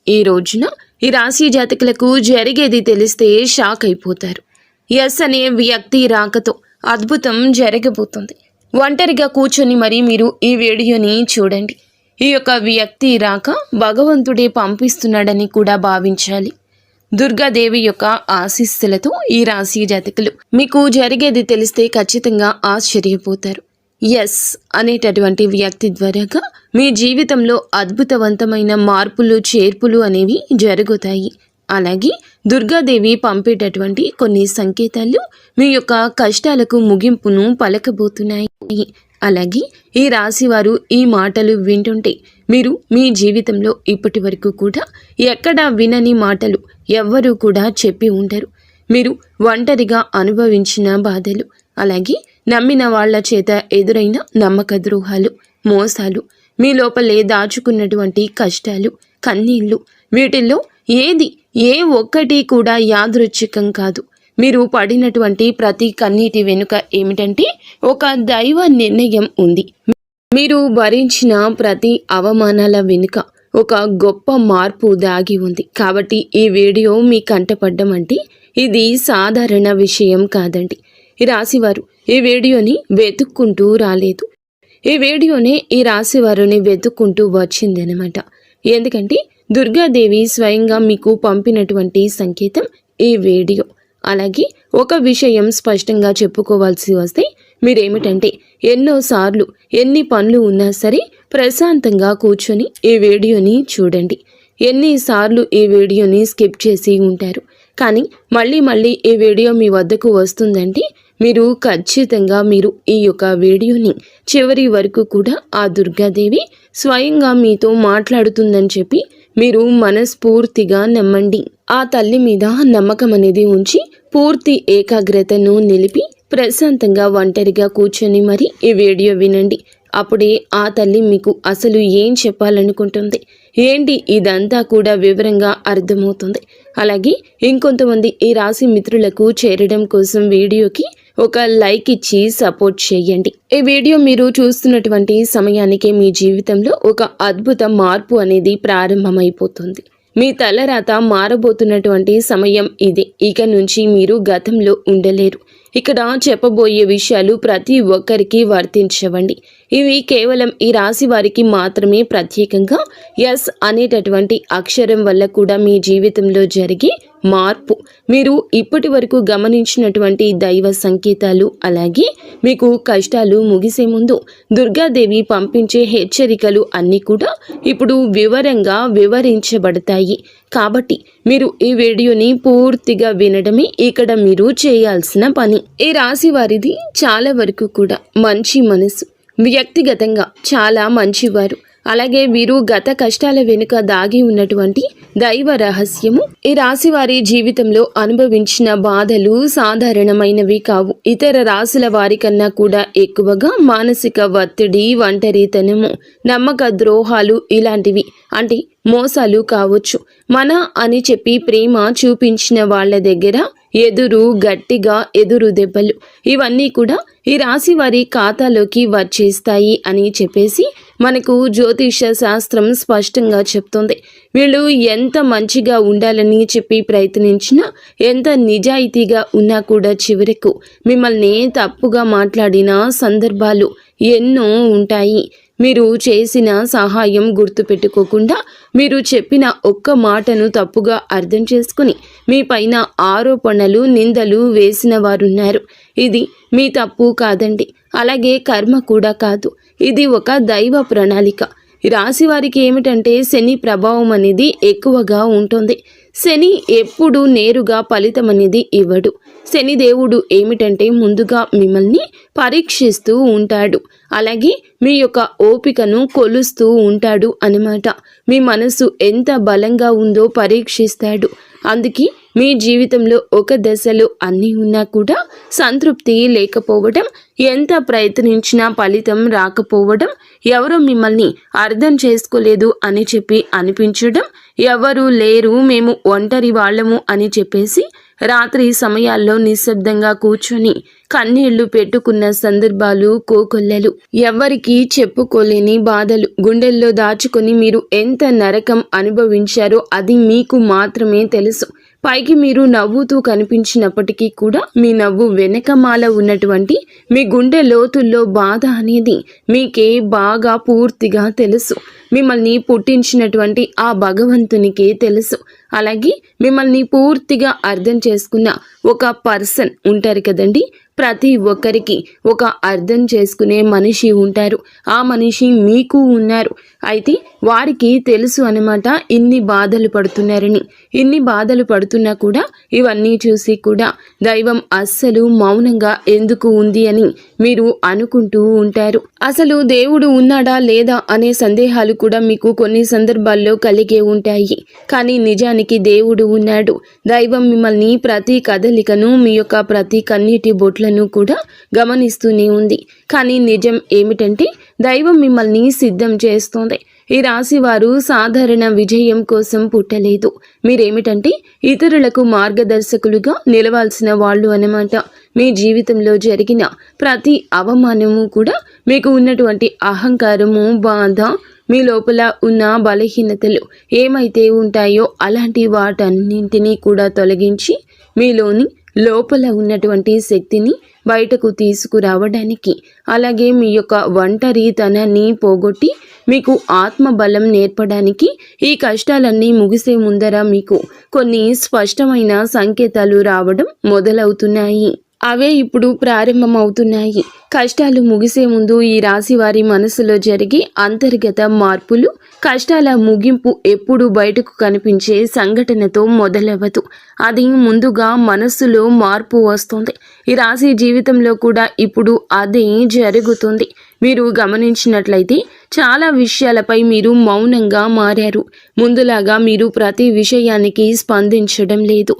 ఈ రోజున ఈ రాశి జాతకులకు జరిగేది తెలిస్తే షాక్ అయిపోతారు. ఎస్ అనే వ్యక్తి రాకతో అద్భుతం జరగబోతుంది. ఒంటరిగా కూర్చొని మరి మీరు ఈ వీడియోని చూడండి. ఈ యొక్క వ్యక్తి రాక భగవంతుడే పంపిస్తున్నాడని కూడా భావించాలి. దుర్గాదేవి యొక్క ఆశీస్సులతో ఈ రాశి జాతకులు మీకు జరిగేది తెలిస్తే ఖచ్చితంగా ఆశ్చర్యపోతారు. ఎస్ అనేటటువంటి వ్యక్తి ద్వారాగా మీ జీవితంలో అద్భుతవంతమైన మార్పులు చేర్పులు అనేవి జరుగుతాయి. అలాగే దుర్గాదేవి పంపేటటువంటి కొన్ని సంకేతాలు మీ యొక్క కష్టాలకు ముగింపును పలకబోతున్నాయి. అలాగే ఈ రాశి వారు ఈ మాటలు వింటుంటే మీరు మీ జీవితంలో ఇప్పటి వరకు కూడా ఎక్కడా వినని మాటలు ఎవ్వరూ కూడా చెప్పి ఉండరు. మీరు ఒంటరిగా అనుభవించిన బాధలు, అలాగే నమ్మిన వాళ్ల చేత ఎదురైన నమ్మక ద్రోహాలు, మోసాలు, మీ లోపలే దాచుకున్నటువంటి కష్టాలు, కన్నీళ్లు, వీటిల్లో ఏ ఒక్కటి కూడా యాదృచ్ఛికం కాదు. మీరు పడినటువంటి ప్రతి కన్నీటి వెనుక ఏమిటంటే ఒక దైవ నిర్ణయం ఉంది. మీరు భరించిన ప్రతి అవమానాల వెనుక ఒక గొప్ప మార్పు దాగి ఉంది. కాబట్టి ఈ వీడియో మీ కంటపడ్డం అంటే ఇది సాధారణ విషయం కాదండి. ఈ రాశివారు ఈ వీడియోని వెతుక్కుంటూ రాలేదు. ఈ వీడియోనే ఈ రాశివారిని వెతుక్కుంటూ వచ్చిందనమాట. ఎందుకంటే దుర్గాదేవి స్వయంగా మీకు పంపినటువంటి సంకేతం ఈ వీడియో. అలాగే ఒక విషయం స్పష్టంగా చెప్పుకోవాల్సి వస్తే మీరేమిటంటే ఎన్నోసార్లు ఎన్ని పనులు ఉన్నా సరే ప్రశాంతంగా కూర్చొని ఈ వీడియోని చూడండి. ఎన్నిసార్లు ఈ వీడియోని స్కిప్ చేసి ఉంటారు. కానీ మళ్ళీ ఈ వీడియో మీ వద్దకు వస్తుందంటే మీరు ఖచ్చితంగా ఈ యొక్క వీడియోని చివరి వరకు కూడా ఆ దుర్గాదేవి స్వయంగా మీతో మాట్లాడుతుందని చెప్పి మీరు మనస్ఫూర్తిగా నమ్మండి. ఆ తల్లి మీద నమ్మకం అనేది ఉంచి పూర్తి ఏకాగ్రతను నిలిపి ప్రశాంతంగా ఒంటరిగా కూర్చొని మరి ఈ వీడియో వినండి. అప్పుడే ఆ తల్లి మీకు అసలు ఏం చెప్పాలనుకుంటుంది ఏంటి ఇదంతా కూడా వివరంగా అర్థమవుతుంది. అలాగే ఇంకొంతమంది ఈ రాశి మిత్రులకు చేరడం కోసం వీడియోకి ఒక లైక్ ఇచ్చి సపోర్ట్ చేయండి. ఈ వీడియో మీరు చూస్తున్నటువంటి సమయానికే మీ జీవితంలో ఒక అద్భుత మార్పు అనేది ప్రారంభమైపోతుంది. మీ తలరాత మారబోతున్నటువంటి సమయం ఇదే. ఇక నుంచి మీరు గతంలో ఉండలేరు. ఇక్కడ చెప్పబోయే విషయాలు ప్రతి ఒక్కరికి వర్తించవండి. ఇవి కేవలం ఈ రాశి వారికి మాత్రమే ప్రత్యేకంగా ఎస్ అనేటటువంటి అక్షరం వల్ల కూడా మీ జీవితంలో జరిగే మార్పు, మీరు ఇప్పటి వరకు గమనించినటువంటి దైవ సంకేతాలు, అలాగే మీకు కష్టాలు ముగిసే ముందు దుర్గాదేవి పంపించే హెచ్చరికలు అన్నీ కూడా ఇప్పుడు వివరంగా వివరించబడతాయి. కాబట్టి మీరు ఈ వీడియోని పూర్తిగా వినడమే ఇక్కడ మీరు చేయాల్సిన పని. ఈ రాశి వారిది చాలా వరకు కూడా మంచి మనసు, వ్యక్తిగతంగా చాలా మంచివారు. అలాగే వీరు గత కష్టాల వెనుక దాగి ఉన్నటువంటి దైవ రహస్యము. ఈ రాశి వారి జీవితంలో అనుభవించిన బాధలు సాధారణమైనవి కావు. ఇతర రాశుల వారి కన్నా కూడా ఎక్కువగా మానసిక ఒత్తిడి, ఒంటరితనము, నమ్మక ద్రోహాలు ఇలాంటివి, అంటే మోసాలు కావచ్చు. మన అని చెప్పి ప్రేమ చూపించిన వాళ్ళ దగ్గర గట్టిగా ఎదురు దెబ్బలు, ఇవన్నీ కూడా ఈ రాశి వారి ఖాతాలోకి వచ్చేస్తాయి అని చెప్పేసి మనకు జ్యోతిష శాస్త్రం స్పష్టంగా చెప్తుంది. వీళ్ళు ఎంత మంచిగా ఉండాలని చెప్పి ప్రయత్నించినా, ఎంత నిజాయితీగా ఉన్నా కూడా చివరకు మిమ్మల్ని తప్పుగా మాట్లాడిన సందర్భాలు ఎన్నో ఉంటాయి. మీరు చేసిన సహాయం గుర్తుపెట్టుకోకుండా మీరు చెప్పిన ఒక్క మాటను తప్పుగా అర్థం చేసుకుని మీ పైన ఆరోపణలు, నిందలు వేసిన వారున్నారు. ఇది మీ తప్పు కాదండి. అలాగే కర్మ కూడా కాదు. ఇది ఒక దైవ ప్రణాళిక. రాశి వారికి ఏమిటంటే శని ప్రభావం అనేది ఎక్కువగా ఉంటుంది. శని ఎప్పుడు నేరుగా ఫలితం అనేది ఇవ్వడు. శనిదేవుడు ఏమిటంటే ముందుగా మిమ్మల్ని పరీక్షిస్తూ ఉంటాడు. అలాగే మీ యొక్క ఓపికను కొలుస్తూ ఉంటాడు అన్నమాట. మీ మనసు ఎంత బలంగా ఉందో పరీక్షిస్తాడు. అందుకే మీ జీవితంలో ఒక దశలో అన్నీ ఉన్నా కూడా సంతృప్తి లేకపోవడం, ఎంత ప్రయత్నించినా ఫలితం రాకపోవడం, ఎవరో మిమ్మల్ని అర్థం చేసుకోలేదు అని చెప్పి అనిపించడం, ఎవరూ లేరు మేము ఒంటరి వాళ్ళము అని చెప్పేసి రాత్రి సమయాల్లో నిశ్శబ్దంగా కూర్చొని కన్నీళ్లు పెట్టుకున్న సందర్భాలు కోకొల్లలు. ఎవ్వరికీ చెప్పుకోలేని బాధలు గుండెల్లో దాచుకొని మీరు ఎంత నరకం అనుభవించారో అది మీకు మాత్రమే తెలుసు. పైకి మీరు నవ్వుతూ కనిపించినప్పటికీ కూడా మీ నవ్వు వెనకమాల ఉన్నటువంటి మీ గుండె లోతుల్లో బాధ అనేది మీకే బాగా పూర్తిగా తెలుసు. మిమ్మల్ని పుట్టించినటువంటి ఆ భగవంతునికే తెలుసు. అలాగే మిమ్మల్ని పూర్తిగా అర్థం చేసుకున్న ఒక పర్సన్ ఉంటారు కదండి. ప్రతి ఒక్కరికి ఒక అర్థం చేసుకునే మనిషి ఉంటారు. ఆ మనిషి మీకు ఉన్నారు. అయితే వారికి తెలుసు అన్నమాట ఇన్ని బాధలు పడుతున్నారని. ఇన్ని బాధలు పడుతున్నా కూడా ఇవన్నీ చూసి కూడా దైవం అస్సలు మౌనంగా ఎందుకు ఉంది అని మీరు అనుకుంటూ ఉంటారు. అసలు దేవుడు ఉన్నాడా లేదా అనే సందేహాలు కూడా మీకు కొన్ని సందర్భాల్లో కలిగే ఉంటాయి. కానీ నిజానికి దేవుడు ఉన్నాడు. దైవం మిమ్మల్ని ప్రతి కదలికను, మీ యొక్క ప్రతి కన్నీటి బొట్లను కూడా గమనిస్తూనే ఉంది. కానీ నిజం ఏమిటంటే దైవం మిమ్మల్ని సిద్ధం చేస్తోంది. ఈ రాశి వారు సాధారణ విజయం కోసం పుట్టలేదు. మీరేమిటంటే ఇతరులకు మార్గదర్శకులుగా నిలవాల్సిన వాళ్ళు అన్నమాట. మీ జీవితంలో జరిగిన ప్రతి అవమానము కూడా మీకు ఉన్నటువంటి అహంకారము, బాధ, మీ లోపల ఉన్న బలహీనతలు ఏమైతే ఉంటాయో అలాంటి వాటన్నింటినీ కూడా తొలగించి మీలోని లోపల ఉన్నటువంటి శక్తిని బయటకు తీసుకురావడానికి, అలాగే మీ యొక్క ఒంటరితనాన్ని పోగొట్టి మీకు ఆత్మబలం నేర్పడానికి ఈ కష్టాలన్నీ ముగిసే ముందర మీకు కొన్ని స్పష్టమైన సంకేతాలు రావడం మొదలవుతున్నాయి. అవే ఇప్పుడు ప్రారంభమవుతున్నాయి. కష్టాలు ముగిసే ముందు ఈ రాశి వారి మనసులో జరిగే అంతర్గత మార్పులు, కష్టాల ముగింపు ఎప్పుడు బయటకు కనిపించే సంఘటనతో మొదలవ్వదు. అది ముందుగా మనస్సులో మార్పు వస్తుంది. ఈ రాశి జీవితంలో కూడా ఇప్పుడు అదే జరుగుతుంది. మీరు గమనించినట్లయితే చాలా విషయాలపై మీరు మౌనంగా మారారు. ముందులాగా మీరు ప్రతి విషయానికి స్పందించడం లేదు.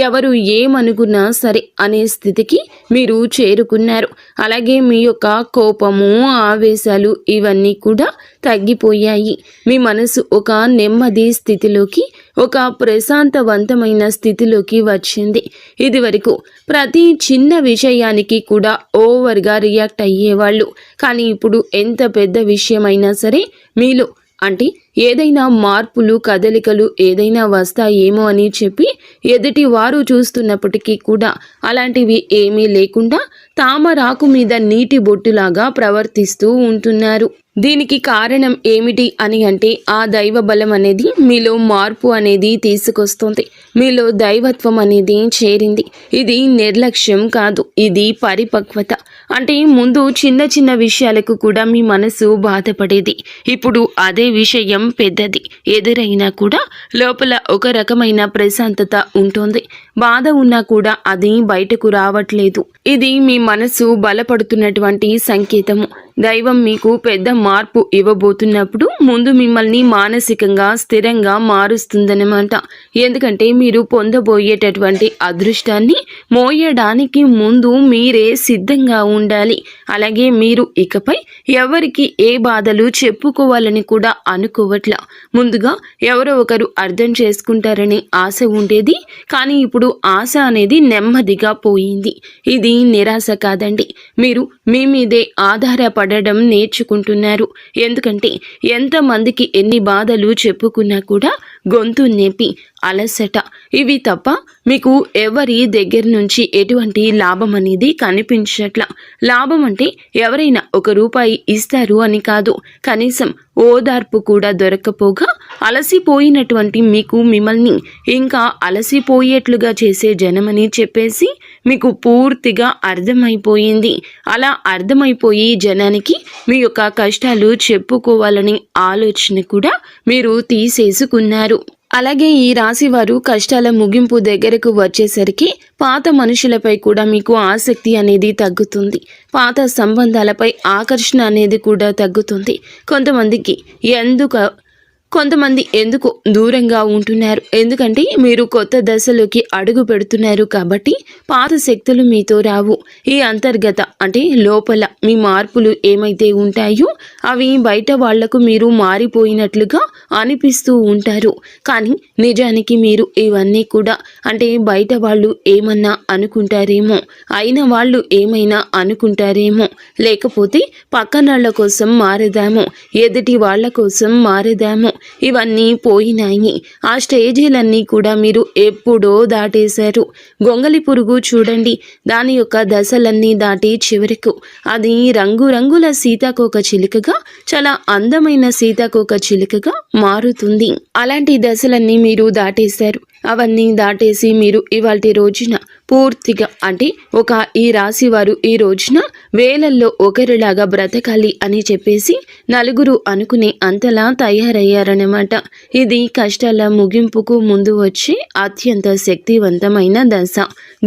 ఎవరు ఏమనుకున్నా సరే అనే స్థితికి మీరు చేరుకున్నారు. అలాగే మీ యొక్క కోపము, ఆవేశాలు ఇవన్నీ కూడా తగ్గిపోయాయి. మీ మనసు ఒక నెమ్మది స్థితిలోకి, ఒక ప్రశాంతవంతమైన స్థితిలోకి వచ్చింది. ఇది వరకు ప్రతి చిన్న విషయానికి కూడా ఓవర్గా రియాక్ట్ అయ్యేవాళ్ళు. కానీ ఇప్పుడు ఎంత పెద్ద విషయమైనా సరే మీలో అంటే ఏదైనా మార్పులు, కదలికలు ఏదైనా వస్తాయేమో అని చెప్పి ఎదుటి వారు చూస్తున్నప్పటికీ కూడా అలాంటివి ఏమీ లేకుండా తామరాకు మీద నీటి బొట్టులాగా ప్రవర్తిస్తూ ఉంటున్నారు. దీనికి కారణం ఏమిటి అని అంటే ఆ దైవ బలం అనేది మీలో మార్పు అనేది తీసుకొస్తుంది. మీలో దైవత్వం అనేది చేరింది. ఇది నిర్లక్ష్యం కాదు, ఇది పరిపక్వత. అంటే ముందు చిన్న చిన్న విషయాలకు కూడా మీ మనసు బాధపడేది. ఇప్పుడు అదే విషయం పెద్దది ఎదురైనా కూడా లోపల ఒక రకమైన ప్రశాంతత ఉంటుంది. బాధ ఉన్నా కూడా అది బయటకు రావట్లేదు. ఇది మీ మనసు బలపడుతున్నటువంటి సంకేతము. దైవం మీకు పెద్ద మార్పు ఇవ్వబోతున్నప్పుడు ముందు మిమ్మల్ని మానసికంగా స్థిరంగా మారుస్తుందన్నమాట. ఎందుకంటే మీరు పొందబోయేటటువంటి అదృష్టాన్ని మోయడానికి ముందు మీరే సిద్ధంగా ఉండాలి. అలాగే మీరు ఇకపై ఎవరికి ఏ బాధలు చెప్పుకోవాలని కూడా అనుకోవట్లా. ముందుగా ఎవరో ఒకరు అర్థం చేసుకుంటారని ఆశ ఉండేది. కానీ ఇప్పుడు ఆశ అనేది నెమ్మదిగా పోయింది. ఇది నిరాశ కాదండి. మీరు మీ మీదే ఆధారపడడం నేర్చుకుంటున్నారు. ఎందుకంటే ఎంతమందికి ఎన్ని బాధలు చెప్పుకున్నా కూడా గొంతు నొప్పి, అలసట ఇవి తప్ప మీకు ఎవరి దగ్గర నుంచి ఎటువంటి లాభం అనేది కనిపించట్లా. లాభం అంటే ఎవరైనా ₹1 ఇస్తారు అని కాదు, కనీసం ఓదార్పు కూడా దొరకపోగా అలసిపోయినటువంటి మీకు మిమ్మల్ని ఇంకా అలసిపోయేట్లుగా చేసే జనమని చెప్పేసి మీకు పూర్తిగా అర్థమైపోయింది. అలా అర్థమైపోయి జనానికి మీ యొక్క కష్టాలు చెప్పుకోవాలని ఆలోచన కూడా మీరు తీసేసుకున్నారు. అలాగే ఈ రాశి వారు కష్టాల ముగింపు దగ్గరకు వచ్చేసరికి పాత మనుషులపై కూడా మీకు ఆసక్తి అనేది తగ్గుతుంది. పాత సంబంధాలపై ఆకర్షణ అనేది కూడా తగ్గుతుంది. కొంతమందికి కొంతమంది ఎందుకు దూరంగా ఉంటున్నారు, ఎందుకంటే మీరు కొత్త దశలోకి అడుగు పెడుతున్నారు కాబట్టి పాత శక్తులు మీతో రావు. ఈ అంతర్గత అంటే లోపల మీ మార్పులు ఏమైతే ఉంటాయో అవి బయట వాళ్లకు మీరు మారిపోయినట్లుగా అనిపిస్తూ ఉంటారు. కానీ నిజానికి మీరు ఇవన్నీ కూడా అంటే బయట వాళ్ళు ఏమన్నా అనుకుంటారేమో, అయిన వాళ్ళు ఏమైనా అనుకుంటారేమో, లేకపోతే పక్కనాళ్ల కోసం మారేదామో, ఎదుటి వాళ్ల కోసం మారేదామో, ఇవన్నీ పోయినాయి. ఆ స్టేజీలన్నీ కూడా మీరు ఎప్పుడో దాటేశారు. గొంగలి పురుగు చూడండి, దాని యొక్క దశలన్నీ దాటి చివరకు అది రంగురంగుల సీతాకోక చిలుకగా, చాలా అందమైన సీతాకోక చిలుకగా మారుతుంది. అలాంటి దశలన్నీ మీరు దాటేశారు. అవన్నీ దాటేసి మీరు ఇవాల్టి రోజున పూర్తిగా అంటే ఈ రాశి వారు ఈ రోజున వేలల్లో ఒకరిలాగా బ్రతకాలి అని చెప్పేసి నలుగురు అనుకునే అంతలా తయారయ్యారన్నమాట. ఇది కష్టాల ముగింపుకు ముందు వచ్చే అత్యంత శక్తివంతమైన దశ.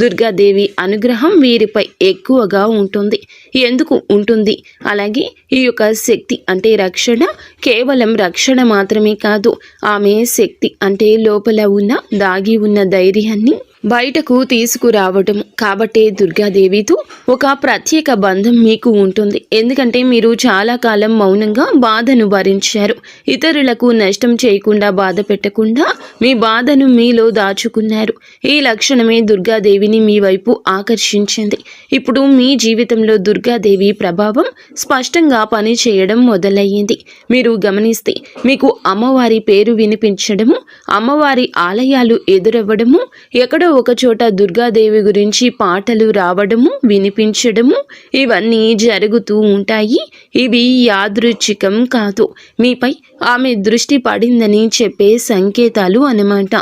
దుర్గాదేవి అనుగ్రహం వీరిపై ఎక్కువగా ఉంటుంది. ఎందుకు ఉంటుంది? అలాగే ఈ యొక్క శక్తి అంటే రక్షణ కేవలం రక్షణ మాత్రమే కాదు, ఆమె శక్తి అంటే లోపల ఉన్న దాగి ఉన్న ధైర్యాన్ని బయటకు తీసుకురావటం. కాబట్టే దుర్గాదేవితో ఒక ప్రత్యేక బంధం మీకు ఉంటుంది. ఎందుకంటే మీరు చాలా కాలం మౌనంగా బాధను భరించారు. ఇతరులకు నష్టం చేయకుండా, బాధ పెట్టకుండా మీ బాధను మీలో దాచుకున్నారు. ఈ లక్షణమే దుర్గాదేవిని మీ వైపు ఆకర్షించింది. ఇప్పుడు మీ జీవితంలో దుర్గాదేవి ప్రభావం స్పష్టంగా పనిచేయడం మొదలయ్యింది. మీరు గమనిస్తే మీకు అమ్మవారి పేరు వినిపించడము, అమ్మవారి ఆలయాలు ఎదురవ్వడము, ఎక్కడో ఒక చోట దుర్గాదేవి గురించి పాటలు రావడము, వినిపించడము, ఇవన్నీ జరుగుతూ ఉంటాయి. ఇవి యాదృచ్ఛికం కాదు, మీపై ఆమె దృష్టి పడిందని చెప్పే సంకేతాలు అన్నమాట.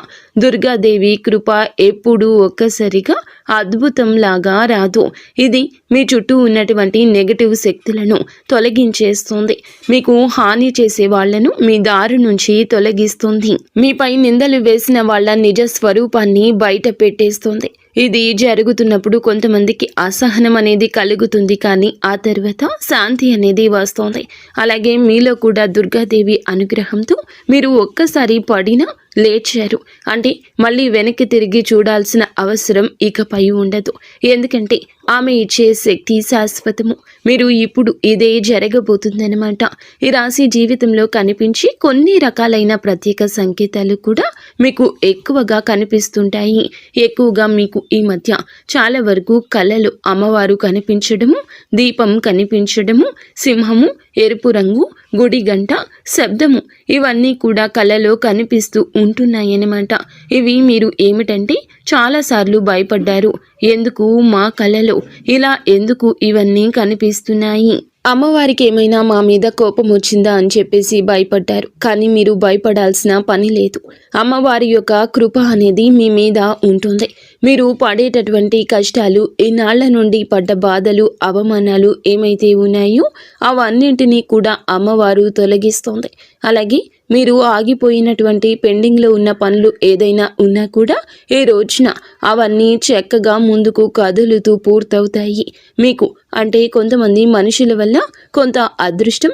దుర్గాదేవి కృప ఎప్పుడూ ఒక్కసారిగా అద్భుతంలాగా రాదు. ఇది మీ చుట్టూ ఉన్నటువంటి నెగటివ్ శక్తులను తొలగించేస్తుంది. మీకు హాని చేసే వాళ్లను మీ దారి నుంచి తొలగిస్తుంది. మీపై నిందలు వేసిన వాళ్ళ నిజ స్వరూపాన్ని బయట పెట్టేస్తుంది. ఇది జరుగుతున్నప్పుడు కొంతమందికి అసహనం అనేది కలుగుతుంది, కానీ ఆ తర్వాత శాంతి అనేది వస్తుంది. అలాగే మీలో కూడా దుర్గాదేవి అనుగ్రహంతో మీరు ఒక్కసారి పడినా లేచారు అంటే మళ్ళీ వెనక్కి తిరిగి చూడాల్సిన అవసరం ఇకపై ఉండదు. ఎందుకంటే ఆమె ఇచ్చే శక్తి శాశ్వతము. మీరు ఇప్పుడు ఇదే జరగబోతుందన్నమాట. ఈ రాశి జీవితంలో కనిపించి కొన్ని రకాలైన ప్రత్యేక సంకేతాలు కూడా మీకు ఎక్కువగా కనిపిస్తుంటాయి. ఎక్కువగా మీకు ఈ మధ్య చాలా వరకు కళలు అమ్మవారు కనిపించడము, దీపం కనిపించడము, సింహము, ఎరుపు రంగు, గుడి గంట, శబ్దము, ఇవన్నీ కూడా కళలో కనిపిస్తూ ఉంటున్నాయన్నమాట. ఇవి మీరు ఏమిటంటే చాలాసార్లు భయపడ్డారు. ఎందుకు మా కళలో ఇలా ఎందుకు ఇవన్నీ కనిపిస్తున్నాయి, అమ్మవారికి ఏమైనా మా మీద కోపం వచ్చిందా అని చెప్పేసి భయపడ్డారు. కానీ మీరు భయపడాల్సిన పని లేదు. అమ్మవారి యొక్క కృప అనేది మీ మీద ఉంటుంది. మీరు పడేటటువంటి కష్టాలు, ఈనాళ్ల నుండి పడ్డ బాధలు, అవమానాలు ఏమైతే ఉన్నాయో అవన్నింటినీ కూడా అమ్మవారు తొలగిస్తుంది. అలాగే మీరు ఆగిపోయినటువంటి పెండింగ్లో ఉన్న పనులు ఏదైనా ఉన్నా కూడా ఈ రోజున అవన్నీ చక్కగా ముందుకు కదులుతూ పూర్తవుతాయి. మీకు అంటే కొంతమంది మనుషుల వల్ల కొంత అదృష్టం,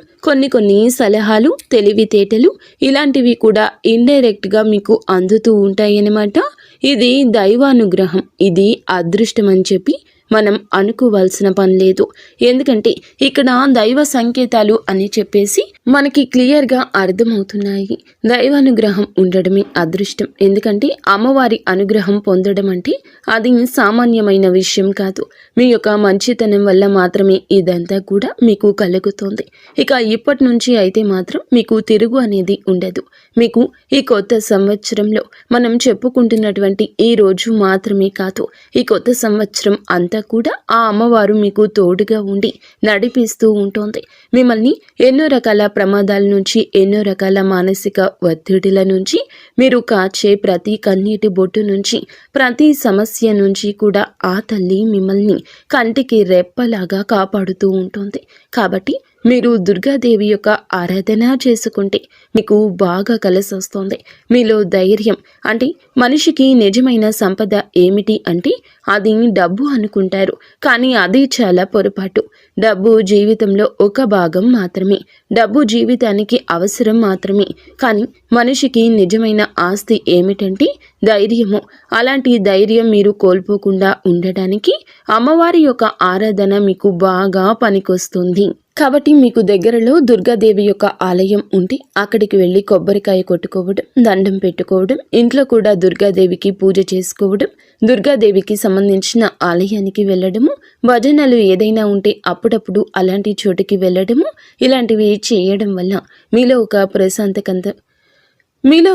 కొన్ని సలహాలు, తెలివితేటలు ఇలాంటివి కూడా ఇండైరెక్ట్గా మీకు అందుతూ ఉంటాయన్నమాట. ఇది దైవానుగ్రహం, ఇది అదృష్టం అని చెప్పి మనం అనుకోవాల్సిన పని లేదు. ఎందుకంటే ఇక్కడ దైవ సంకేతాలు అని చెప్పేసి మనకి క్లియర్గా అర్థమవుతున్నాయి. దైవానుగ్రహం ఉండడమే అదృష్టం. ఎందుకంటే అమ్మవారి అనుగ్రహం పొందడం అంటే అది సామాన్యమైన విషయం కాదు. మీ యొక్క మంచితనం వల్ల మాత్రమే ఇదంతా కూడా మీకు కలుగుతుంది. ఇక ఇప్పటి నుంచి అయితే మాత్రం మీకు తిరుగు అనేది ఉండదు. మీకు ఈ కొత్త సంవత్సరంలో మనం చెప్పుకుంటున్నటువంటి ఈ రోజు మాత్రమే కాదు, ఈ కొత్త సంవత్సరం అంతా కూడా ఆ అమ్మవారు మీకు తోడుగా ఉండి నడిపిస్తూ ఉంటుంది. మిమ్మల్ని ఎన్నో రకాల ప్రమాదాల నుంచి, ఎన్నో రకాల మానసిక ఒత్తిడిల నుంచి, మీరు కాచే ప్రతి కన్నీటి బొట్టు నుంచి, ప్రతి సమస్య నుంచి కూడా ఆ తల్లి మిమ్మల్ని కంటికి రెప్పలాగా కాపాడుతూ ఉంటుంది. కాబట్టి మీరు దుర్గాదేవి యొక్క ఆరాధన చేసుకుంటే మీకు బాగా కలిసి వస్తుంది. మీలో ధైర్యం అంటే మనిషికి నిజమైన సంపద ఏమిటి అంటే అది డబ్బు అనుకుంటారు, కానీ అది చాలా పొరపాటు. డబ్బు జీవితంలో ఒక భాగం మాత్రమే, డబ్బు జీవితానికి అవసరం మాత్రమే. కానీ మనిషికి నిజమైన ఆస్తి ఏమిటంటే ధైర్యము. అలాంటి ధైర్యం మీరు కోల్పోకుండా ఉండడానికి అమ్మవారి యొక్క ఆరాధన మీకు బాగా పనికొస్తుంది. కాబట్టి మీకు దగ్గరలో దుర్గాదేవి యొక్క ఆలయం ఉంటే అక్కడికి వెళ్ళి కొబ్బరికాయ కొట్టుకోవడం, దండం పెట్టుకోవడం, ఇంట్లో కూడా దుర్గాదేవికి పూజ చేసుకోవడం, దుర్గాదేవికి సంబంధించిన ఆలయానికి వెళ్ళడము, భజనలు ఏదైనా ఉంటే అప్పుడప్పుడు అలాంటి చోటుకి వెళ్ళడము, ఇలాంటివి చేయడం వల్ల మీలో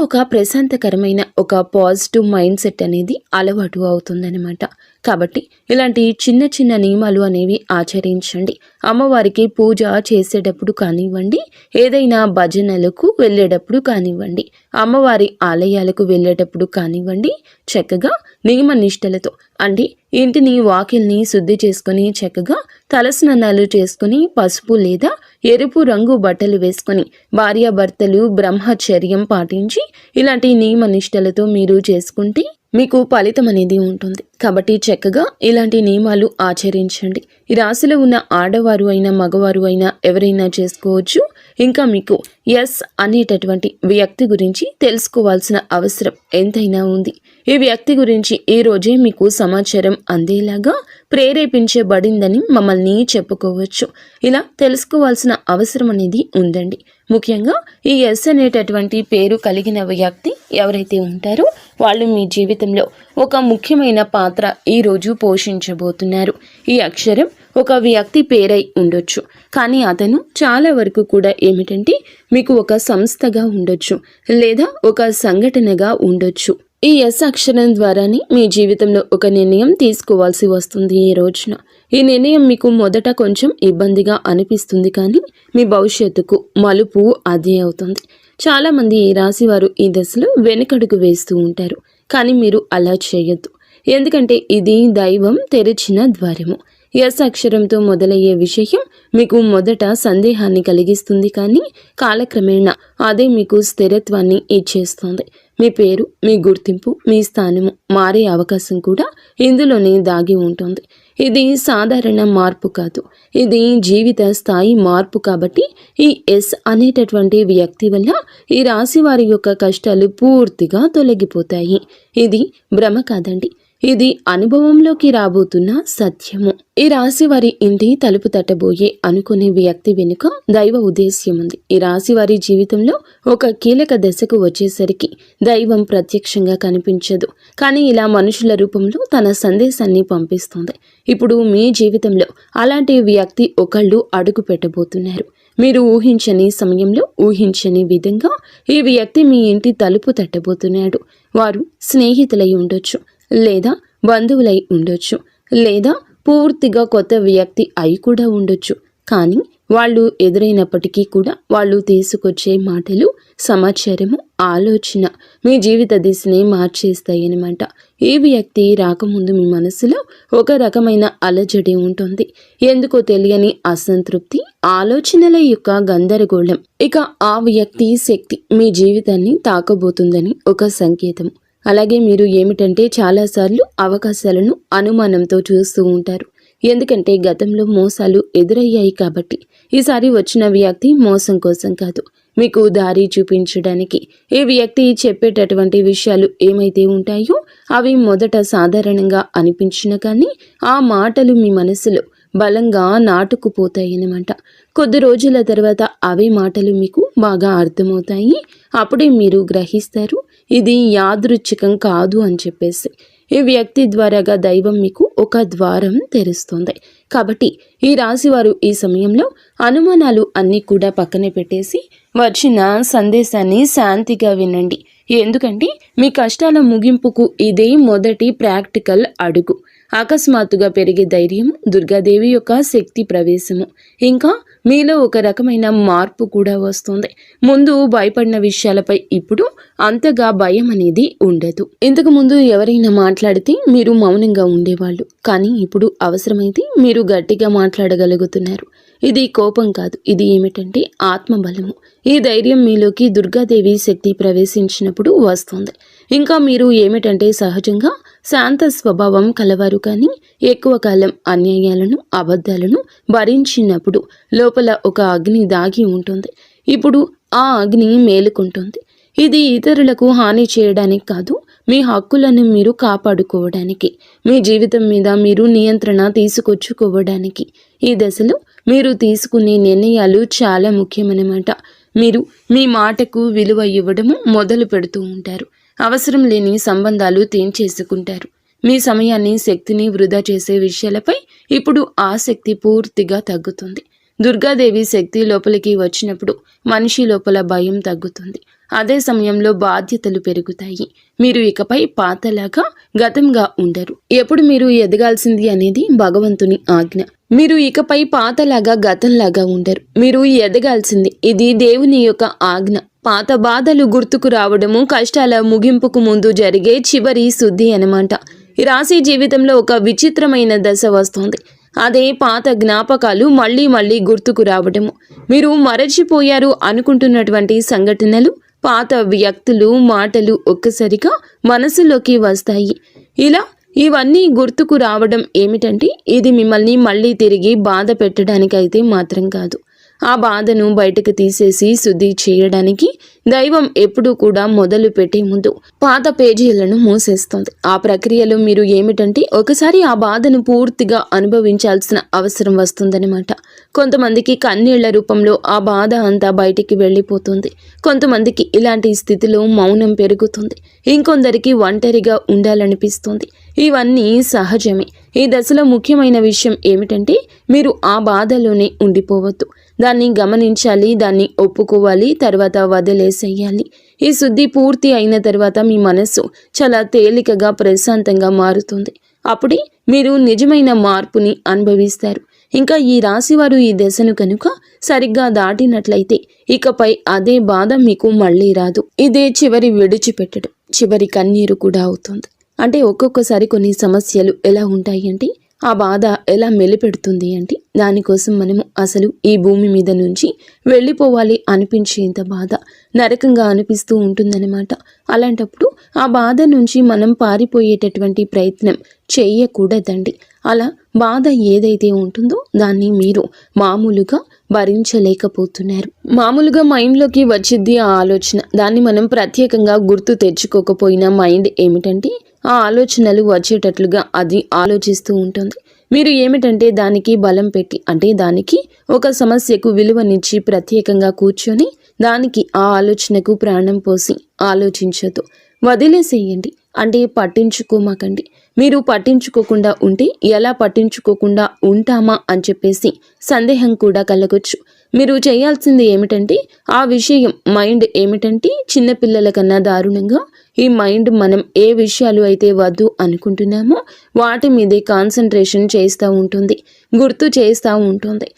ఒక ప్రశాంతకరమైన ఒక పాజిటివ్ మైండ్ సెట్ అనేది అలవాటు అవుతుందన్నమాట. కాబట్టి ఇలాంటి చిన్న చిన్న నియమాలు అనేవి ఆచరించండి. అమ్మవారికి పూజ చేసేటప్పుడు కానివ్వండి, ఏదైనా భజనలకు వెళ్ళేటప్పుడు కానివ్వండి, అమ్మవారి ఆలయాలకు వెళ్ళేటప్పుడు కానివ్వండి, చక్కగా నియమ నిష్టలతో అంటే ఇంటిని వాకిల్ని శుద్ధి చేసుకొని చక్కగా తలస్నానాలు చేసుకుని పసుపు లేదా ఎరుపు రంగు బట్టలు వేసుకొని భార్యాభర్తలు బ్రహ్మచర్యం పాటించి ఇలాంటి నియమ నిష్టలతో మీరు చేసుకుంటే మీకు ఫలితం అనేది ఉంటుంది. కాబట్టి చక్కగా ఇలాంటి నియమాలు ఆచరించండి. ఈ రాశిలో ఉన్న ఆడవారు అయినా మగవారు అయినా ఎవరైనా చేసుకోవచ్చు. ఇంకా మీకు ఎస్ అనేటటువంటి వ్యక్తి గురించి తెలుసుకోవాల్సిన అవసరం ఎంతైనా ఉంది. ఈ వ్యక్తి గురించి ఈ రోజే మీకు సమాచారం అందేలాగా ప్రేరేపించబడిందని మమ్మల్ని చెప్పుకోవచ్చు. ఇలా తెలుసుకోవాల్సిన అవసరం అనేది ఉందండి. ముఖ్యంగా ఈ ఎస్ అనేటటువంటి పేరు కలిగిన వ్యక్తి ఎవరైతే ఉంటారో వాళ్ళు మీ జీవితంలో ఒక ముఖ్యమైన పాత్ర ఈరోజు పోషించబోతున్నారు. ఈ అక్షరం ఒక వ్యక్తి పేరై ఉండొచ్చు, కానీ అతను చాలా వరకు కూడా ఏమిటంటే మీకు ఒక సంస్థగా ఉండొచ్చు లేదా ఒక సంఘటనగా ఉండొచ్చు. ఈ ఎస్ అక్షరం ద్వారానే మీ జీవితంలో ఒక నిర్ణయం తీసుకోవాల్సి వస్తుంది. ఈ రోజున ఈ నిర్ణయం మీకు మొదట కొంచెం ఇబ్బందిగా అనిపిస్తుంది, కానీ మీ భవిష్యత్తుకు మలుపు అదే అవుతుంది. చాలామంది ఈ రాశి వారు ఈ దశలో వెనుకడుగు వేస్తూ ఉంటారు, కానీ మీరు అలా చేయొద్దు. ఎందుకంటే ఇది దైవం తెరిచిన ద్వారము. ఎస్ అక్షరంతో మొదలయ్యే విషయం మీకు మొదట సందేహాన్ని కలిగిస్తుంది, కానీ కాలక్రమేణా అదే మీకు స్థిరత్వాన్ని ఇచ్చేస్తుంది. మీ పేరు, మీ గుర్తింపు, మీ స్థానము మారే అవకాశం కూడా ఇందులోనే దాగి ఉంటుంది. ఇది సాధారణ మార్పు కాదు, ఇది జీవిత స్థాయి మార్పు. కాబట్టి ఈ ఎస్ అనేటటువంటి వ్యక్తి వల్ల ఈ రాశి వారి యొక్క కష్టాలు పూర్తిగా తొలగిపోతాయి. ఇది భ్రమ కాదండి, ఇది అనుభవంలోకి రాబోతున్న సత్యము. ఈ రాశి వారి ఇంటి తలుపు తట్టబోయే అనుకునే వ్యక్తి వెనుక దైవ ఉద్దేశ్యం ఉంది. ఈ రాశి వారి జీవితంలో ఒక కీలక దశకు వచ్చేసరికి దైవం ప్రత్యక్షంగా కనిపించదు, కానీ ఇలా మనుషుల రూపంలో తన సందేశాన్ని పంపిస్తుంది. ఇప్పుడు మీ జీవితంలో అలాంటి వ్యక్తి ఒకళ్ళు అడుగు పెట్టబోతున్నారు. మీరు ఊహించని సమయంలో ఊహించని విధంగా ఈ వ్యక్తి మీ ఇంటి తలుపు తట్టబోతున్నాడు. వారు స్నేహితులై ఉండొచ్చు, లేదా బంధువులై ఉండొచ్చు, లేదా పూర్తిగా కొత్త వ్యక్తి అయి కూడా ఉండొచ్చు. కానీ వాళ్ళు ఎదురైనప్పటికీ కూడా వాళ్ళు తీసుకొచ్చే మాటలు, సమాచారము, ఆలోచన మీ జీవిత దిశని మార్చేస్తాయన్నమాట. ఈ వ్యక్తి రాకముందు మీ మనసులో ఒక రకమైన అలజడి ఉంటుంది. ఎందుకో తెలియని అసంతృప్తి, ఆలోచనల యొక్క గందరగోళం. ఇక ఆ వ్యక్తి శక్తి మీ జీవితాన్ని తాకబోతుందని ఒక సంకేతం. అలాగే మీరు ఏమిటంటే చాలాసార్లు అవకాశాలను అనుమానంతో చూస్తూ ఉంటారు. ఎందుకంటే గతంలో మోసాలు ఎదురయ్యాయి కాబట్టి. ఈసారి వచ్చిన వ్యక్తి మోసం కోసం కాదు, మీకు దారి చూపించడానికి. ఈ వ్యక్తి చెప్పేటటువంటి విషయాలు ఏమైతే ఉంటాయో అవి మొదట సాధారణంగా అనిపించిన కానీ ఆ మాటలు మీ మనసులో బలంగా నాటుకుపోతాయన్నమాట. కొద్ది రోజుల తర్వాత అవే మాటలు మీకు బాగా అర్థమవుతాయి. అప్పుడే మీరు గ్రహిస్తారు ఇది యాదృచ్ఛికం కాదు అని చెప్పేసి. ఈ వ్యక్తి ద్వారాగా దైవం మీకు ఒక ద్వారం తెరుస్తుంది. కాబట్టి ఈ రాశివారు ఈ సమయంలో అనుమానాలు అన్నీ కూడా పక్కనే పెట్టేసి వచ్చిన సందేశాన్ని శాంతిగా వినండి. ఎందుకంటే మీ కష్టాల ముగింపుకు ఇదే మొదటి ప్రాక్టికల్ అడుగు. అకస్మాత్తుగా పెరిగే ధైర్యం, దుర్గాదేవి యొక్క శక్తి ప్రవేశము, ఇంకా మీలో ఒక రకమైన మార్పు కూడా వస్తుంది. ముందు భయపడిన విషయాలపై ఇప్పుడు అంతగా భయం అనేది ఉండదు. ఇంతకు ముందు ఎవరైనా మాట్లాడితే మీరు మౌనంగా ఉండేవాళ్ళు, కానీ ఇప్పుడు అవసరమైతే మీరు గట్టిగా మాట్లాడగలుగుతున్నారు. ఇది కోపం కాదు, ఇది ఏమిటంటే ఆత్మబలము. ఈ ధైర్యం మీలోకి దుర్గాదేవి శక్తి ప్రవేశించినప్పుడు వస్తుంది. ఇంకా మీరు ఏమిటంటే సహజంగా శాంత స్వభావం కలవారు, కానీ ఎక్కువ కాలం అన్యాయాలను అబద్ధాలను భరించినప్పుడు లోపల ఒక అగ్ని దాగి ఉంటుంది. ఇప్పుడు ఆ అగ్ని మేలుకుంటుంది. ఇది ఇతరులకు హాని చేయడానికి కాదు, మీ హక్కులను మీరు కాపాడుకోవడానికి, మీ జీవితం మీద మీరు నియంత్రణ తీసుకొచ్చుకోవడానికి. ఈ దశలో మీరు తీసుకునే నిర్ణయాలు చాలా ముఖ్యమన్నమాట. మీరు మీ మాటకు విలువ ఇవ్వడము మొదలు పెడుతూ ఉంటారు. అవసరం లేని సంబంధాలు తెంచేసుకుంటారు. మీ సమయాన్ని శక్తిని వృధా చేసే విషయాలపై ఇప్పుడు ఆసక్తి పూర్తిగా తగ్గుతుంది. దుర్గాదేవి శక్తి లోపలికి వచ్చినప్పుడు మనిషి లోపల భయం తగ్గుతుంది. అదే సమయంలో బాధ్యతలు పెరుగుతాయి. మీరు ఇకపై పాతలాగా గతంగా ఉండరు. ఎప్పుడు మీరు ఎదగాల్సింది అనేది భగవంతుని ఆజ్ఞ. మీరు ఇకపై పాతలాగా గతంలాగా ఉండరు. మీరు ఎదగాల్సింది, ఇది దేవుని యొక్క ఆజ్ఞ. పాత బాధలు గుర్తుకు రావడము కష్టాల ముగింపుకు ముందు జరిగే చివరి శుద్ధి అన్నమాట. ఈ రాశి జీవితంలో ఒక విచిత్రమైన దశ వస్తుంది. అదే పాత జ్ఞాపకాలు మళ్ళీ మళ్ళీ గుర్తుకు రావడము. మీరు మరచిపోయారు అనుకుంటున్నటువంటి సంఘటనలు, పాత వ్యక్తులు, మాటలు ఒక్కసారిగా మనసులోకి వస్తాయి. ఇలా ఇవన్నీ గుర్తుకు రావడం ఏమిటంటే ఇది మిమ్మల్ని మళ్ళీ తిరిగి బాధ పెట్టడానికైతే మాత్రం కాదు. ఆ బాధను బయటకు తీసేసి శుద్ధి చేయడానికి దైవం ఎప్పుడూ కూడా మొదలు పెట్టే ముందు పాత పేజీలను మూసేస్తుంది. ఆ ప్రక్రియలో మీరు ఏమిటంటే ఒకసారి ఆ బాధను పూర్తిగా అనుభవించాల్సిన అవసరం వస్తుందన్నమాట. కొంతమందికి కన్నీళ్ల రూపంలో ఆ బాధ అంతా బయటికి వెళ్ళిపోతుంది. కొంతమందికి ఇలాంటి స్థితిలో మౌనం పెరుగుతుంది. ఇంకొందరికి ఒంటరిగా ఉండాలనిపిస్తుంది. ఇవన్నీ సహజమే. ఈ దశలో ముఖ్యమైన విషయం ఏమిటంటే మీరు ఆ బాధలోనే ఉండిపోవద్దు. దాన్ని గమనించాలి, దాన్ని ఒప్పుకోవాలి, తర్వాత వదిలేసేయాలి. ఈ శుద్ధి పూర్తి అయిన తర్వాత మీ మనస్సు చాలా తేలికగా ప్రశాంతంగా మారుతుంది. అప్పుడే మీరు నిజమైన మార్పుని అనుభవిస్తారు. ఇంకా ఈ రాశివారు ఈ దశను కనుక సరిగ్గా దాటినట్లయితే ఇకపై అదే బాధ మీకు మళ్ళీ రాదు. ఇదే చివరి విడిచిపెట్టడం, చివరి కన్నీరు కూడా అవుతుంది. అంటే ఒక్కొక్కసారి కొన్ని సమస్యలు ఎలా ఉంటాయి అంటే ఆ బాధ ఎలా మెలిపెడుతుంది అంటే దానికోసం మనము అసలు ఈ భూమి మీద నుంచి వెళ్ళిపోవాలి అనిపించేంత బాధ నరకంగా అనిపిస్తూ ఉంటుందన్నమాట. అలాంటప్పుడు ఆ బాధ నుంచి మనం పారిపోయేటటువంటి ప్రయత్నం చేయకూడదండి. అలా బాధ ఏదైతే ఉంటుందో దాన్ని మీరు మామూలుగా భరించలేకపోతున్నారు. మామూలుగా మైండ్లోకి వచ్చిద్ది ఆ ఆలోచన. దాన్ని మనం ప్రత్యేకంగా గుర్తు తెచ్చుకోకపోయినా మైండ్ ఏమిటంటే ఆ ఆలోచనలు వచ్చేటట్లుగా అది ఆలోచిస్తూ ఉంటుంది. మీరు ఏమిటంటే దానికి బలం పెట్టి, అంటే దానికి ఒక సమస్యకు విలువనిచ్చి ప్రత్యేకంగా కూర్చొని దానికి ఆ ఆలోచనకు ప్రాణం పోసి ఆలోచించొద్దు. వదిలేసేయండి. అంటే పట్టించుకోమాకండి. మీరు పట్టించుకోకుండా ఉంటే ఎలా పట్టించుకోకుండా ఉంటామా అని చెప్పేసి సందేహం కూడా కలగొచ్చు. మీరు చేయాల్సింది ఏమిటంటే ఆ విషయం మైండ్ ఏమిటంటే చిన్నపిల్లల కన్నా దారుణంగా ఈ మైండ్ మనం ఏ విషయాలు అయితే వద్దు అనుకుంటున్నామో వాటి మీదే కాన్సన్ట్రేషన్ చేస్తూ ఉంటుంది, గుర్తు చేస్తూ ఉంటుంది.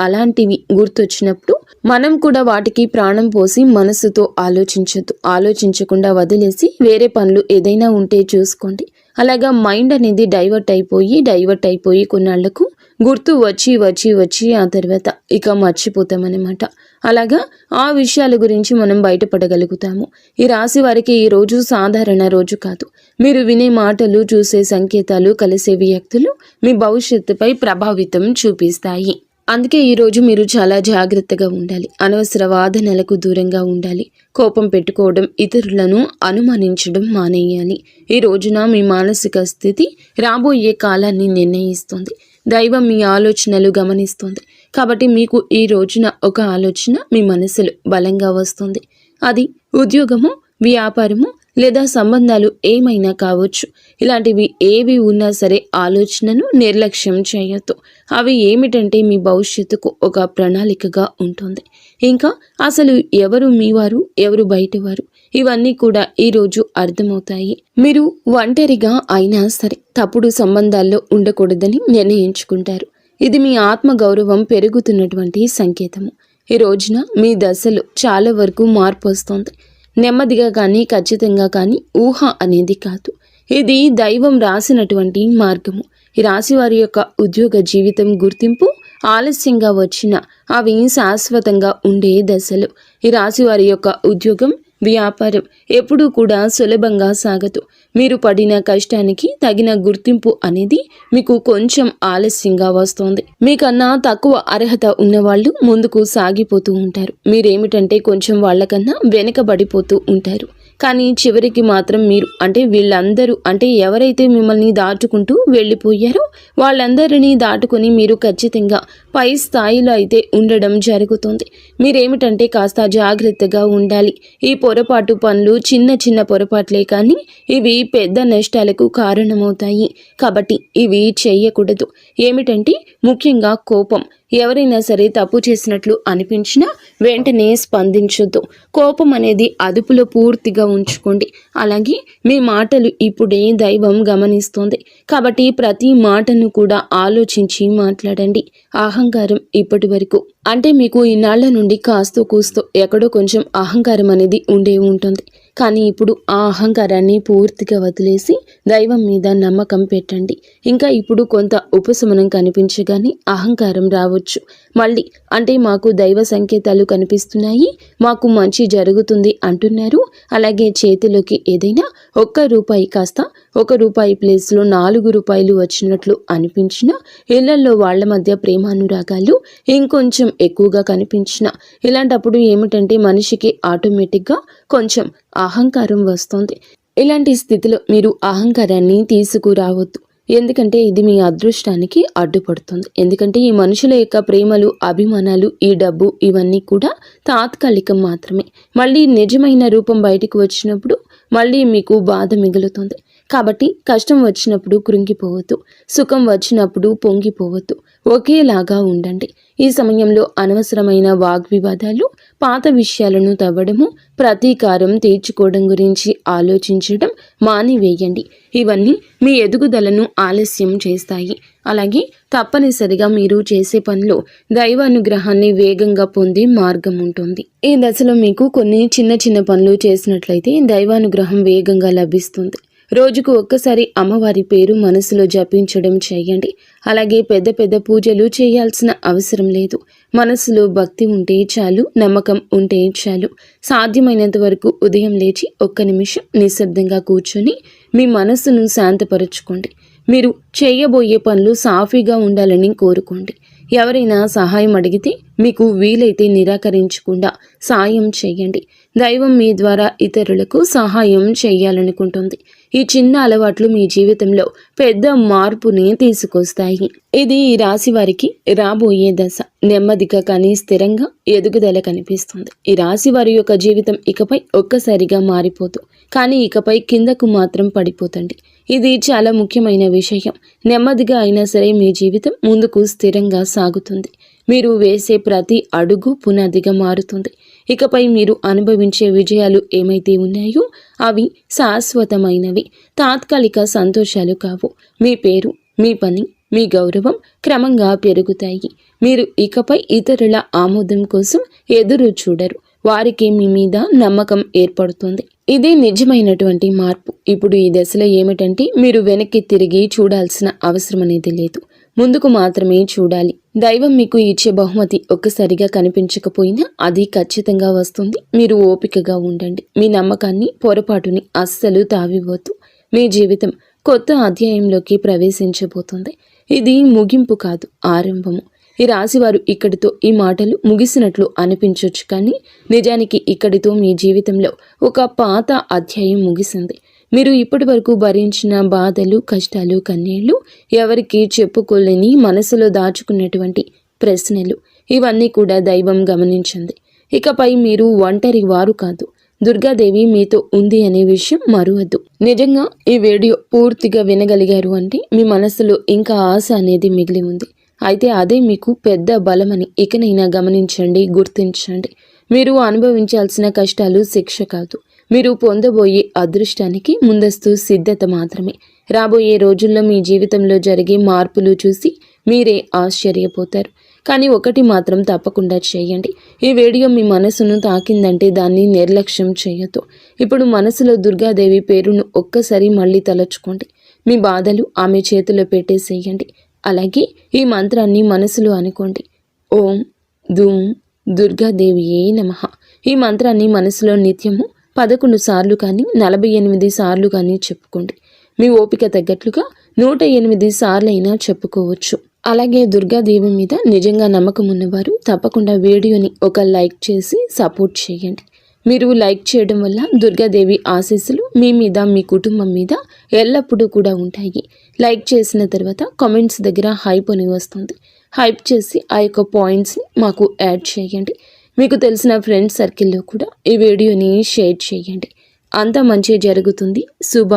అలాంటివి గుర్తొచ్చినప్పుడు మనం కూడా వాటికి ప్రాణం పోసి మనసుతో ఆలోచించొద్దు. ఆలోచించకుండా వదిలేసి వేరే పనులు ఏదైనా ఉంటే చూసుకోండి. అలాగా మైండ్ అనేది డైవర్ట్ అయిపోయి కొన్నాళ్లకు గుర్తు వచ్చి ఆ తర్వాత ఇక మర్చిపోతామన్నమాట. అలాగా ఆ విషయాల గురించి మనం బయటపడగలుగుతాము. ఈ రాశి వారికి ఈ రోజు సాధారణ రోజు కాదు. మీరు వినే మాటలు, చూసే సంకేతాలు, కలిసే వ్యక్తులు మీ భవిష్యత్తుపై ప్రభావితం చూపిస్తాయి. అందుకే ఈరోజు మీరు చాలా జాగ్రత్తగా ఉండాలి. అనవసర వాదనలకు దూరంగా ఉండాలి. కోపం పెట్టుకోవడం, ఇతరులను అనుమానించడం మానేయాలి. ఈ రోజున మీ మానసిక స్థితి రాబోయే కాలాన్ని నిర్ణయిస్తుంది. దైవం మీ ఆలోచనలు గమనిస్తుంది. కాబట్టి మీకు ఈ రోజున ఒక ఆలోచన మీ మనసులో బలంగా వస్తుంది. అది ఉద్యోగము, వ్యాపారము లేదా సంబంధాలు ఏమైనా కావచ్చు. ఇలాంటివి ఏవి ఉన్నా సరే ఆలోచనను నిర్లక్ష్యం చేయొద్దు. అవి ఏమిటంటే మీ భవిష్యత్తుకు ఒక ప్రణాళికగా ఉంటుంది. ఇంకా అసలు ఎవరు మీవారు, ఎవరు బయటవారు, ఇవన్నీ కూడా ఈరోజు అర్థమవుతాయి. మీరు ఒంటరిగా అయినా సరే తప్పుడు సంబంధాల్లో ఉండకూడదని నిర్ణయించుకుంటారు. ఇది మీ ఆత్మగౌరవం పెరుగుతున్నటువంటి సంకేతము. ఈ రోజున మీ దశలో చాలా వరకు మార్పు వస్తుంది. నెమ్మదిగా కానీ ఖచ్చితంగా కానీ ఊహ అనేది కాదు. ఇది దైవం రాసినటువంటి మార్గము. ఈ రాశి వారి యొక్క ఉద్యోగ జీవితం గుర్తింపు ఆలస్యంగా వచ్చినా అవి శాశ్వతంగా ఉండే దశలు. ఈ రాశి వారి యొక్క ఉద్యోగం, వ్యాపారం ఎప్పుడూ కూడా సులభంగా సాగదు. మీరు పడిన కష్టానికి తగిన గుర్తింపు అనేది మీకు కొంచెం ఆలస్యంగా వస్తోంది. మీకన్నా తక్కువ అర్హత ఉన్నవాళ్ళు ముందుకు సాగిపోతూ ఉంటారు. మీరేమిటంటే కొంచెం వాళ్ళకన్నా వెనకబడిపోతూ ఉంటారు. కానీ చివరికి మాత్రం మీరు వీళ్ళందరూ ఎవరైతే మిమ్మల్ని దాటుకుంటూ వెళ్ళిపోయారో వాళ్ళందరినీ దాటుకుని మీరు ఖచ్చితంగా పై స్థాయిలో అయితే ఉండడం జరుగుతుంది. మీరేమిటంటే కాస్త జాగ్రత్తగా ఉండాలి. ఈ పొరపాటు పనులు చిన్న చిన్న పొరపాట్లే కానీ ఇవి పెద్ద నష్టాలకు కారణమవుతాయి. కాబట్టి ఇవి చేయకూడదు. ఏమిటంటే ముఖ్యంగా కోపం. ఎవరైనా సరే తప్పు చేసినట్లు అనిపించినా వెంటనే స్పందించొద్దు. కోపం అనేది అదుపులో పూర్తిగా ఉంచుకోండి. అలాగే మీ మాటలు ఇప్పుడే దైవం గమనిస్తోంది. కాబట్టి ప్రతి మాటను కూడా ఆలోచించి మాట్లాడండి. అహంకారం ఇప్పటి వరకు మీకు ఇన్నాళ్ల నుండి కాస్తో కూస్తో ఎక్కడో కొంచెం అహంకారం అనేది ఉండే ఉంటుంది. కానీ ఇప్పుడు ఆ అహంకారాన్ని పూర్తిగా వదిలేసి దైవం మీద నమ్మకం పెట్టండి. ఇంకా ఇప్పుడు కొంత ఉపశమనం కనిపించగానే అహంకారం రావచ్చు. మళ్ళీ మాకు దైవ సంకేతాలు కనిపిస్తున్నాయి, మాకు మంచి జరుగుతుంది అంటున్నారు. అలాగే చేతిలోకి ఏదైనా ₹1 కాస్త ₹1 ప్లేస్లో ₹4 వచ్చినట్లు అనిపించిన, ఇళ్లలో వాళ్ల మధ్య ప్రేమానురాగాలు ఇంకొంచెం ఎక్కువగా కనిపించిన, ఇలాంటప్పుడు ఏమిటంటే మనిషికి ఆటోమేటిక్గా కొంచెం అహంకారం వస్తుంది. ఇలాంటి స్థితిలో మీరు అహంకారాన్ని తీసుకురావద్దు. ఎందుకంటే ఇది మీ అదృష్టానికి అడ్డుపడుతుంది. ఎందుకంటే ఈ మనుషుల యొక్క ప్రేమలు, అభిమానాలు, ఈ డబ్బు ఇవన్నీ కూడా తాత్కాలికం మాత్రమే. మళ్ళీ నిజమైన రూపం బయటకు వచ్చినప్పుడు మళ్ళీ మీకు బాధ మిగులుతుంది. కాబట్టి కష్టం వచ్చినప్పుడు కృంగిపోవద్దు, సుఖం వచ్చినప్పుడు పొంగిపోవద్దు. ఒకేలాగా ఉండండి. ఈ సమయంలో అనవసరమైన వాగ్వివాదాలు, పాత విషయాలను తవ్వడము, ప్రతీకారం తీర్చుకోవడం గురించి ఆలోచించడం మానివేయండి. ఇవన్నీ మీ ఎదుగుదలను ఆలస్యం చేస్తాయి. అలాగే తప్పనిసరిగా మీరు చేసే పనిలో దైవానుగ్రహాన్ని వేగంగా పొందే మార్గం ఉంటుంది. ఈ దశలో మీకు కొన్ని చిన్న చిన్న పనులు చేసినట్లయితే దైవానుగ్రహం వేగంగా లభిస్తుంది. రోజుకు ఒక్కసారి అమ్మవారి పేరు మనసులో జపించడం చేయండి. అలాగే పెద్ద పెద్ద పూజలు చేయాల్సిన అవసరం లేదు. మనసులో భక్తి ఉంటే చాలు, నమ్మకం ఉంటే చాలు. సాధ్యమైనంత వరకు ఉదయం లేచి 1 నిమిషం నిశ్శబ్దంగా కూర్చొని మీ మనసును శాంతపరచుకోండి. మీరు చేయబోయే పనులు సాఫీగా ఉండాలని కోరుకోండి. ఎవరైనా సహాయం అడిగితే మీకు వీలైతే నిరాకరించకుండా సాయం చేయండి. దైవం మీ ద్వారా ఇతరులకు సహాయం చేయాలనుకుంటుంది. ఈ చిన్న అలవాట్లు మీ జీవితంలో పెద్ద మార్పుని తీసుకొస్తాయి. ఇది ఈ రాశి వారికి రాబోయే దశ. నెమ్మదిగా కానీ స్థిరంగా ఎదుగుదల కనిపిస్తుంది. ఈ రాశి వారి యొక్క జీవితం ఇకపై ఒక్కసారిగా మారిపోదు, కానీ ఇకపై కిందకు మాత్రం పడిపోతండి. ఇది చాలా ముఖ్యమైన విషయం. నెమ్మదిగా అయినా సరే మీ జీవితం ముందుకు స్థిరంగా సాగుతుంది. మీరు వేసే ప్రతి అడుగు పునాదిగా మారుతుంది. ఇకపై మీరు అనుభవించే విజయాలు ఏమైతే ఉన్నాయో అవి శాశ్వతమైనవి, తాత్కాలిక సంతోషాలు కావు. మీ పేరు, మీ పని, మీ గౌరవం క్రమంగా పెరుగుతాయి. మీరు ఇకపై ఇతరుల ఆమోదం కోసం ఎదురు చూడరు. వారికి మీ మీద నమ్మకం ఏర్పడుతుంది. ఇదే నిజమైనటువంటి మార్పు. ఇప్పుడు ఈ దశలో ఏమిటంటే మీరు వెనక్కి తిరిగి చూడాల్సిన అవసరం అనేది లేదు, ముందుకు మాత్రమే చూడాలి. దైవం మీకు ఇచ్చే బహుమతి ఒక్కసారిగా కనిపించకపోయినా అది ఖచ్చితంగా వస్తుంది. మీరు ఓపికగా ఉండండి. మీ నమ్మకాన్ని, పొరపాటుని అస్సలు తావివ్వద్దు. మీ జీవితం కొత్త అధ్యాయంలోకి ప్రవేశించబోతుంది. ఇది ముగింపు కాదు, ఆరంభము. ఈ రాశివారు ఇక్కడితో ఈ మాటలు ముగిసినట్లు అనిపించవచ్చు, కానీ నిజానికి ఇక్కడితో మీ జీవితంలో ఒక పాత అధ్యాయం ముగిసింది. మీరు ఇప్పటి వరకు భరించిన బాధలు, కష్టాలు, కన్నీళ్లు, ఎవరికి చెప్పుకోలేని మనసులో దాచుకున్నటువంటి ప్రశ్నలు, ఇవన్నీ కూడా దైవం గమనించింది. ఇకపై మీరు ఒంటరి వారు కాదు, దుర్గాదేవి మీతో ఉంది అనే విషయం మరువద్దు. నిజంగా ఈ వీడియో పూర్తిగా వినగలిగారు అంటే మీ మనసులో ఇంకా ఆశ అనేది మిగిలి ఉంది. అయితే అదే మీకు పెద్ద బలమని ఇకనైనా గమనించండి, గుర్తించండి. మీరు అనుభవించాల్సిన కష్టాలు శిక్ష కాదు, మీరు పొందబోయే అదృష్టానికి ముందస్తు సిద్ధత మాత్రమే. రాబోయే రోజుల్లో మీ జీవితంలో జరిగే మార్పులు చూసి మీరే ఆశ్చర్యపోతారు. కానీ ఒకటి మాత్రం తప్పకుండా చేయండి. ఈ వీడియో మీ మనసును తాకిందంటే దాన్ని నిర్లక్ష్యం చేయొద్దు. ఇప్పుడు మనసులో దుర్గాదేవి పేరును ఒక్కసారి మళ్ళీ తలచుకోండి. మీ బాధలు ఆమె చేతిలో పెట్టేసేయండి. అలాగే ఈ మంత్రాన్ని మనసులో అనుకోండి. ఓం ధూం దుర్గాదేవియే నమః. ఈ మంత్రాన్ని మనసులో నిత్యము 11 సార్లు కానీ 48 సార్లు కానీ చెప్పుకోండి. మీ ఓపిక తగ్గట్లుగా 108 సార్లైనా చెప్పుకోవచ్చు. అలాగే దుర్గాదేవి మీద నిజంగా నమ్మకం ఉన్నవారు తప్పకుండా వీడియోని ఒక లైక్ చేసి సపోర్ట్ చేయండి. మీరు లైక్ చేయడం వల్ల దుర్గాదేవి ఆశీస్సులు మీ మీద మీ కుటుంబం మీద ఎల్లప్పుడూ కూడా ఉంటాయి. లైక్ చేసిన తర్వాత కామెంట్స్ దగ్గర హైప్ అని వస్తుంది. హైప్ చేసి ఆ యొక్క పాయింట్స్ని మాకు యాడ్ చేయండి. మీకు తెలిసిన ఫ్రెండ్స్ సర్కిల్లో కూడా ఈ వీడియోని షేర్ చేయండి. అంతా మంచి జరుగుతుంది. శుభం.